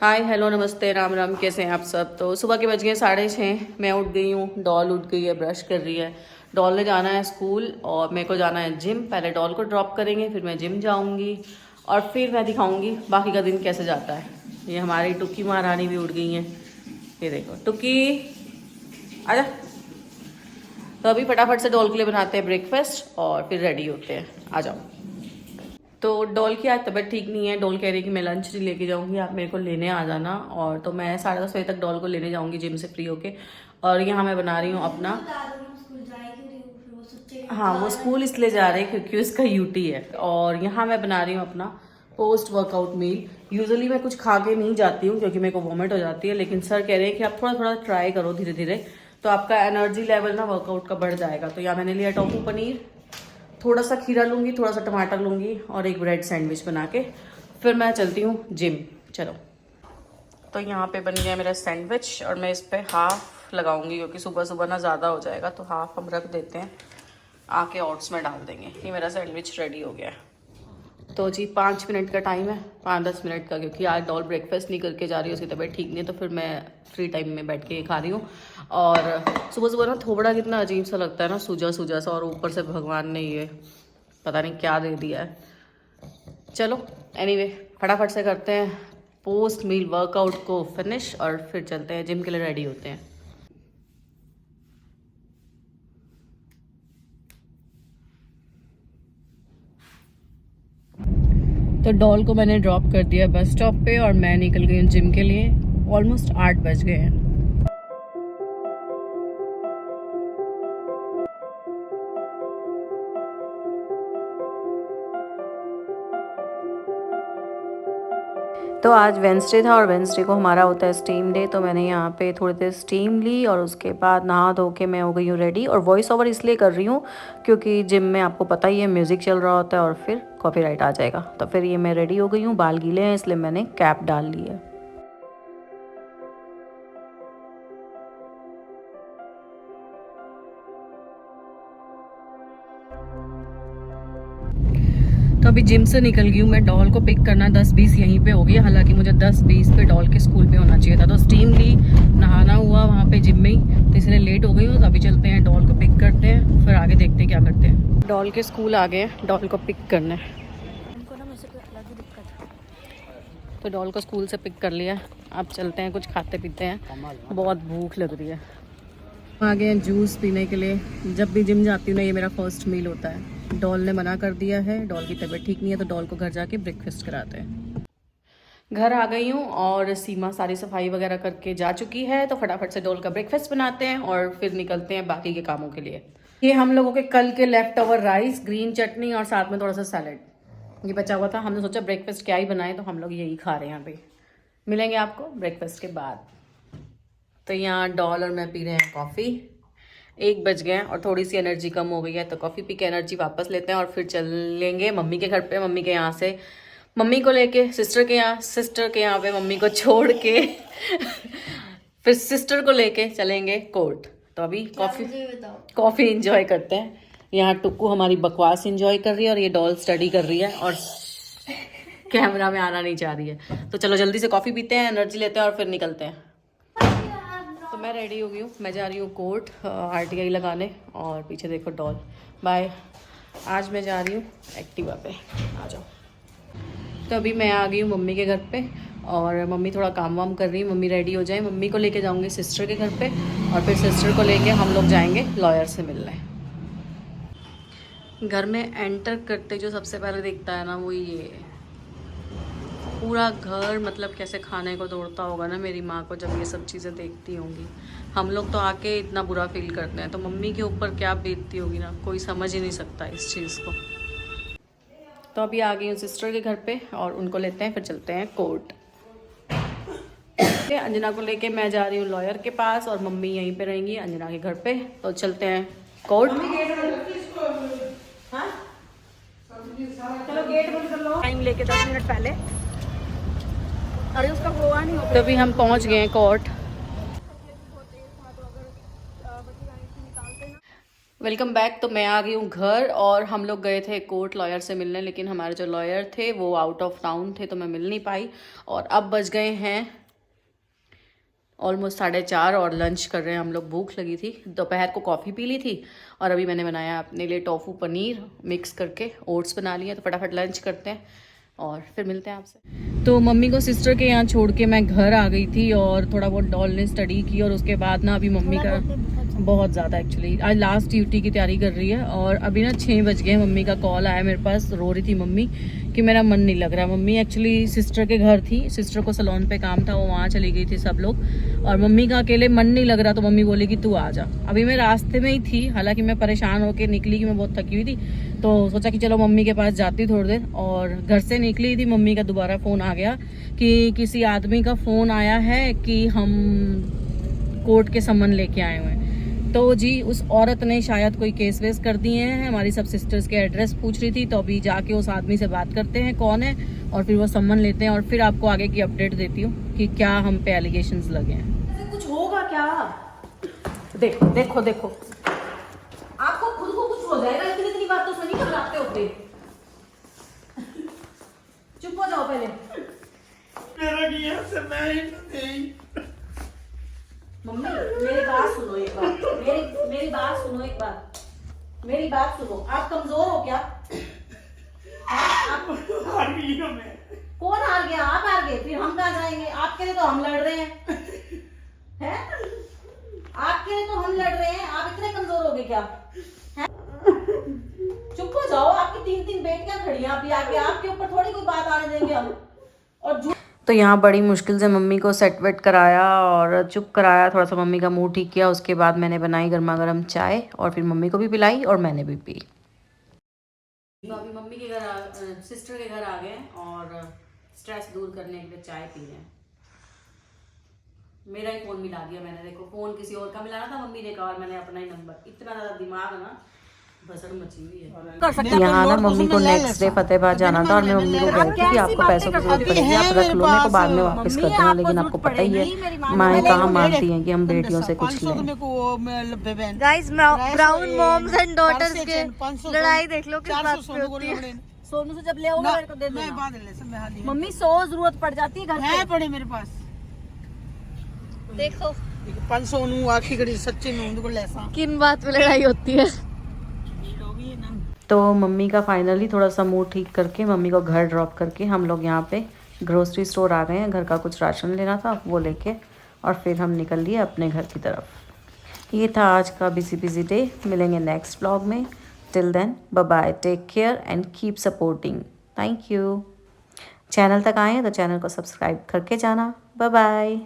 Hi hello नमस्ते राम राम, कैसे हैं आप सब। तो सुबह के बज गए 6:30, मैं उठ गई हूँ, डॉल उठ गई है, ब्रश कर रही है। डॉल ने जाना है स्कूल और मेरे को जाना है जिम। पहले डॉल को ड्रॉप करेंगे, फिर मैं जिम जाऊँगी और फिर मैं दिखाऊँगी बाकी का दिन कैसे जाता है। ये हमारी टुक्की महारानी भी उठ गई हैं। ये देखो टुक्की, आजा। तो अभी फटाफट से डॉल के लिए बनाते हैं ब्रेकफास्ट और फिर रेडी होते हैं। आ जाओ। तो डॉल की आज तबीयत ठीक नहीं है। डॉल कह रही है कि मैं लंच नहीं लेके जाऊंगी, आप मेरे को लेने आ जाना। और तो मैं 10:30 बजे तक डॉल को लेने जाऊंगी जिम से फ्री होके। और यहाँ मैं बना रही हूँ अपना। हाँ, वो स्कूल इसलिए जा रहे हैं क्योंकि उसका यूटी है। और यहाँ मैं बना रही हूँ अपना पोस्ट वर्कआउट मील। यूजुअली मैं कुछ खा के नहीं जाती हूँ क्योंकि मेरे को वॉमिट हो जाती है, लेकिन सर कह रहे हैं कि आप थोड़ा थोड़ा ट्राई करो धीरे धीरे, तो आपका एनर्जी लेवल ना वर्कआउट का बढ़ जाएगा। तो यहाँ मैंने लिया टोफू पनीर, थोड़ा सा खीरा लूँगी, थोड़ा सा टमाटर लूँगी और एक ब्रेड सैंडविच बना के फिर मैं चलती हूँ जिम। चलो। तो यहाँ पे बन गया मेरा सैंडविच और मैं इस पर हाफ लगाऊंगी क्योंकि सुबह सुबह ना ज़्यादा हो जाएगा, तो हाफ हम रख देते हैं, आके ओट्स में डाल देंगे। ये मेरा सैंडविच रेडी हो गया है। तो जी 5 मिनट का टाइम है, 5-10 मिनट का, क्योंकि आज डॉल ब्रेकफास्ट नहीं करके जा रही है, उसकी तबीयत ठीक नहीं है। तो फिर मैं फ्री टाइम में बैठ के खा रही हूँ। और सुबह सुबह ना थोड़ा कितना अजीब सा लगता है ना, सूजा सूजा सा, और ऊपर से भगवान ने ये पता नहीं क्या दे दिया है। चलो एनीवे, फटाफट से करते हैं पोस्ट मील वर्कआउट को फिनिश और फिर चलते हैं जिम के लिए, रेडी होते हैं। तो डॉल को मैंने ड्रॉप कर दिया बस स्टॉप पे और मैं निकल गई हूँ जिम के लिए। ऑलमोस्ट 8 बज गए हैं। तो आज वेंसडे था और वेंसडे को हमारा होता है स्टीम डे। तो मैंने यहाँ पे थोड़ी देर स्टीम ली और उसके बाद नहा धो के मैं हो गई हूँ रेडी। और वॉइस ओवर इसलिए कर रही हूँ क्योंकि जिम में आपको पता ही है म्यूज़िक चल रहा होता है और फिर कॉपीराइट आ जाएगा। तो फिर ये मैं रेडी हो गई हूँ, बाल गीले हैं इसलिए मैंने कैप डाल ली है। तो अभी जिम से निकल गई हूँ मैं। डॉल को पिक करना 10-20 यहीं पे हो गई, हालांकि मुझे 10-20 पे डॉल के स्कूल पे होना चाहिए था। तो स्टीम ली, नहाना हुआ वहाँ पे जिम में ही, तो इसलिए लेट हो गई हूँ। तो अभी चलते हैं डॉल को पिक करते हैं, फिर आगे देखते हैं क्या करते हैं। डॉल के स्कूल आ गए, डॉल को पिक करना है। तो डॉल को स्कूल से पिक कर लिया, अब चलते हैं कुछ खाते पीते हैं, बहुत भूख लग रही है। आ गए हैं जूस पीने के लिए। जब भी जिम जाती हूँ ना, ये मेरा फर्स्ट मील होता है। डॉल ने मना कर दिया है, डॉल की तबीयत ठीक नहीं है, तो डॉल को घर जाके ब्रेकफास्ट कराते हैं। घर आ गई हूँ और सीमा सारी सफाई वगैरह करके जा चुकी है। तो फटाफट से डॉल का ब्रेकफास्ट बनाते हैं और फिर निकलते हैं बाकी के कामों के लिए। ये हम लोगों के कल के लेफ्ट ओवर राइस, ग्रीन चटनी और साथ में थोड़ा सा सैलेड ये बचा हुआ था। हमने सोचा ब्रेकफास्ट क्या ही बनाए, तो हम लोग यही खा रहे हैं। यहाँ पे मिलेंगे आपको ब्रेकफास्ट के बाद। तो यहाँ डॉल और मैं पी रहे हैं कॉफ़ी। 1 बज गए और थोड़ी सी एनर्जी कम हो गई है, तो कॉफ़ी पी के एनर्जी वापस लेते हैं और फिर चलेंगे मम्मी के घर पे। मम्मी के यहाँ से मम्मी को लेके सिस्टर के यहाँ पे मम्मी को छोड़ के फिर सिस्टर को लेके चलेंगे कोर्ट। तो अभी कॉफ़ी इंजॉय करते हैं। यहाँ टुक्कू हमारी बकवास इंजॉय कर रही है और ये डॉल स्टडी कर रही है और कैमरा में आना नहीं चाह रही है। तो चलो जल्दी से कॉफ़ी पीते हैं, एनर्जी लेते हैं और फिर निकलते हैं। तो मैं रेडी हो गई हूँ, मैं जा रही हूँ कोर्ट RTI लगाने। और पीछे देखो डॉल। बाय। आज मैं जा रही हूँ एक्टिवा पे, आ जाओ। तो अभी मैं आ गई हूँ मम्मी के घर पे और मम्मी थोड़ा काम वाम कर रही है। मम्मी रेडी हो जाए, मम्मी को लेके जाऊँगी सिस्टर के घर पे और फिर सिस्टर को लेके हम लोग जाएंगे लॉयर से मिलने। घर में एंटर करते जो सबसे पहले दिखता है ना, वो ये पूरा घर, मतलब कैसे खाने को दौड़ता होगा ना मेरी माँ को जब ये सब चीज़ें देखती होंगी। हम लोग तो आके इतना बुरा फील करते हैं, तो मम्मी के ऊपर क्या बीतती होगी ना, कोई समझ ही नहीं सकता इस चीज़ को। तो अभी आ गई हूँ सिस्टर के घर पे और उनको लेते हैं, फिर चलते हैं कोर्ट। अंजना को लेके मैं जा रही हूँ लॉयर के पास और मम्मी यहीं पे रहेंगी अंजना के घर पे। तो चलते हैं कोर्ट। चलो गेट बंद कर लो, टाइम लेके 10 मिनट पहले। अरे उसका हुआ नहीं हो। तो अभी हम पहुंच गए हैं कोर्ट। Welcome back. तो मैं आ गई हूँ घर और हम लोग गए थे कोर्ट लॉयर से मिलने, लेकिन हमारे जो लॉयर थे वो आउट ऑफ टाउन थे तो मैं मिल नहीं पाई। और अब बज गए हैं ऑलमोस्ट 4:30 और लंच कर रहे हैं हम लोग। भूख लगी थी, दोपहर को कॉफ़ी पी ली थी और अभी मैंने बनाया अपने लिए टोफू पनीर मिक्स करके, ओट्स बना लिए। तो फटाफट लंच करते हैं और फिर मिलते हैं आपसे। तो मम्मी को सिस्टर के यहाँ छोड़ के मैं घर आ गई थी और थोड़ा बहुत डॉल ने स्टडी की और उसके बाद ना अभी मम्मी का बहुत ज़्यादा एक्चुअली आज लास्ट ड्यूटी की तैयारी कर रही है। और अभी ना 6 बज गए, मम्मी का कॉल आया मेरे पास, रो रही थी मम्मी कि मेरा मन नहीं लग रहा। मम्मी एक्चुअली सिस्टर के घर थी, सिस्टर को सैलून पे काम था, वो वहाँ चली गई थी सब लोग, और मम्मी का अकेले मन नहीं लग रहा तो मम्मी बोली कि तू आ जा। अभी मैं रास्ते में ही थी, हालांकि मैं परेशान होकर निकली कि मैं बहुत थकी हुई थी, तो सोचा कि चलो मम्मी के पास जाती थोड़ी देर। और घर से निकली थी, मम्मी का दोबारा फ़ोन आ गया कि किसी आदमी का फ़ोन आया है कि हम कोर्ट के सम्मन लेके आए हुए हैं। तो जी उस औरत ने शायद कोई केस वेस कर दिए हैं, हमारी सब सिस्टर्स के एड्रेस पूछ रही थी, तो अभी जाके उस आदमी से बात करते हैं कौन है और फिर वो सम्मन लेते हैं और फिर आपको आगे की अपडेट देती हूँ कि क्या हम पे एलिगेशंस लगे हैं। कुछ होगा क्या? देखो देखो देखो, आपको खुद को कुछ हो जाएगा, इतनी इतनी बात तो सुनी घबराते होते। चुप हो जाओ पहले। मम्मी मेरी बात सुनो एक बार, मेरी बात सुनो एक बार, मेरी बात सुनो। आप कमजोर हो क्या? हार गई हूं मैं। कौन हार गया? आप हार गए, फिर हम कहाँ जाएंगे? आपके लिए तो हम लड़ रहे हैं, हैं? आपके लिए तो हम लड़ रहे हैं, आप इतने कमजोर हो गए क्या? हैं? चुप हो जाओ, आपकी 3-3 बेटियां खड़ी हैं, अभी आगे आपके ऊपर थोड़ी कोई बात आने देंगे हम। और तो यहाँ बड़ी मुश्किल से मम्मी को सेट वेट कराया और चुप कराया, थोड़ा सा मम्मी का मुंह ठीक किया। उसके बाद मैंने बनाई गर्मा गर्म चाय और फिर मम्मी को भी पिलाई और मैंने भी पी। तो अभी मम्मी के घर सिस्टर के घर आ गए और स्ट्रेस दूर करने के लिए चाय पी रहे हैं। मेरा ही फ़ोन मिला दिया मैंने, देखो फ़ोन किसी और का मिलाना था, मम्मी ने कहा और मैंने अपना ही नंबर। इतना ज़्यादा दिमाग ना यहाँ ना मम्मी को नेक्स्ट डे फतेहाबाद जाना था और मैं मम्मी को कह रही थी कि आपको पैसों की जरूरत पड़ेगी, आप रख लो, मेरे को बाद में वापस कर देना। लेकिन आपको पता ही है माएँ कहाँ मानती हैं कि हम बेटियों से कुछ लें। Guys brown moms and daughters के लड़ाई देख लो किस बात पे होती है। सोनू से जब ले आओगे मेरे को दे देना। मम्मी 100 जरूरत पड़ जाती है घर पे, पड़े मेरे पास। देखो 500 नू आखिरी घड़ी सच्चे नू को लेसा किन बात पे लड़ाई होती है। तो मम्मी का फाइनली थोड़ा सा मूड ठीक करके मम्मी को घर ड्रॉप करके हम लोग यहाँ पे ग्रोसरी स्टोर आ गए हैं। घर का कुछ राशन लेना था वो लेके और फिर हम निकल लिए अपने घर की तरफ। ये था आज का बिजी डे। मिलेंगे नेक्स्ट व्लॉग में। Till then bye bye, take care and keep supporting. Thank you. Channel तक आए हैं तो चैनल को सब्सक्राइब करके जाना। Bye bye.